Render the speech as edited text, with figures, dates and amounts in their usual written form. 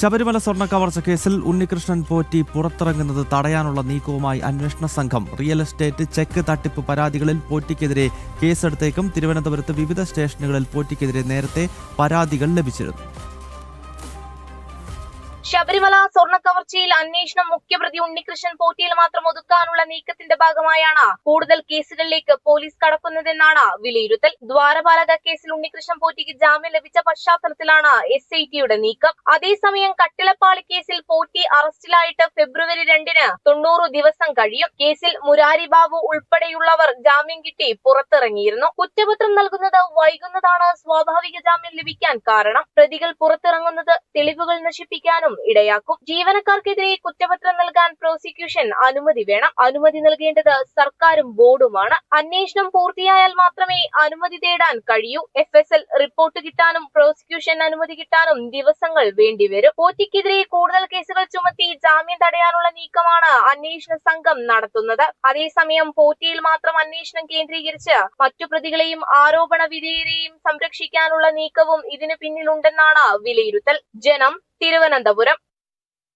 ശബരിമല സ്വർണ്ണ കവർച്ച കേസിൽ ഉണ്ണികൃഷ്ണൻ പോറ്റി പുറത്തിറങ്ങുന്നത് തടയാനുള്ള നീക്കവുമായി അന്വേഷണ സംഘം. റിയൽ എസ്റ്റേറ്റ് ചെക്ക് തട്ടിപ്പ് പരാതികളിൽ പോറ്റിക്കെതിരെ കേസെടുത്തേക്കും. തിരുവനന്തപുരത്ത് വിവിധ സ്റ്റേഷനുകളിൽ പോറ്റിക്കെതിരെ നേരത്തെ പരാതികൾ ലഭിച്ചിരുന്നു. ശബരിമല സ്വർണ്ണ കവർച്ചയിൽ അന്വേഷണം മുഖ്യപ്രതി ഉണ്ണികൃഷ്ണൻ പോറ്റിയിൽ മാത്രം ഒതുക്കാനുള്ള നീക്കത്തിന്റെ ഭാഗമായാണ് കൂടുതൽ കേസുകളിലേക്ക് പോലീസ് കടക്കുന്നതെന്നാണ് വിലയിരുത്തൽ. ദ്വാരപാലക കേസിൽ ഉണ്ണികൃഷ്ണൻ പോറ്റിക്ക് ജാമ്യം ലഭിച്ച പശ്ചാത്തലത്തിലാണ് SITയുടെ നീക്കം. അതേസമയം കട്ടിളപ്പാളി കേസിൽ പോറ്റി അറസ്റ്റിലായിട്ട് ഫെബ്രുവരി 2-ന് 90 ദിവസം കഴിയും. കേസിൽ മുരാരി ബാബു ഉൾപ്പെടെയുള്ളവർ ജാമ്യം കിട്ടി പുറത്തിറങ്ങിയിരുന്നു. കുറ്റപത്രം നൽകുന്നത് വൈകുന്നതാണ് സ്വാഭാവിക ജാമ്യം ലഭിക്കാൻ കാരണം. പ്രതികൾ പുറത്തിറങ്ങുന്നത് തെളിവുകൾ നശിപ്പിക്കാനും ഇടയാക്കും. ജീവനക്കാർക്കെതിരെ കുറ്റപത്രം നൽകാൻ പ്രോസിക്യൂഷൻ അനുമതി വേണം. അനുമതി നൽകേണ്ടത് സർക്കാരും ബോർഡുമാണ്. അന്വേഷണം പൂർത്തിയായാൽ മാത്രമേ അനുമതി തേടാൻ കഴിയൂ. FSL റിപ്പോർട്ട് കിട്ടാനും പ്രോസിക്യൂഷൻ അനുമതി കിട്ടാനും ദിവസങ്ങൾ വേണ്ടിവരും. പോറ്റിക്കെതിരെ കൂടുതൽ കേസുകൾ ചുമത്തി ജാമ്യം തടയാനുള്ള നീക്കമാണ് അന്വേഷണ സംഘം നടത്തുന്നത്. അതേസമയം പോറ്റിയിൽ മാത്രം അന്വേഷണം കേന്ദ്രീകരിച്ച് മറ്റു പ്രതികളെയും ആരോപണ വിധേയരെയും സംരക്ഷിക്കാനുള്ള നീക്കവും ഇതിനു പിന്നിലുണ്ടെന്നാണ് വിലയിരുത്തൽ. ജനം, തിരുവനന്തപുരം.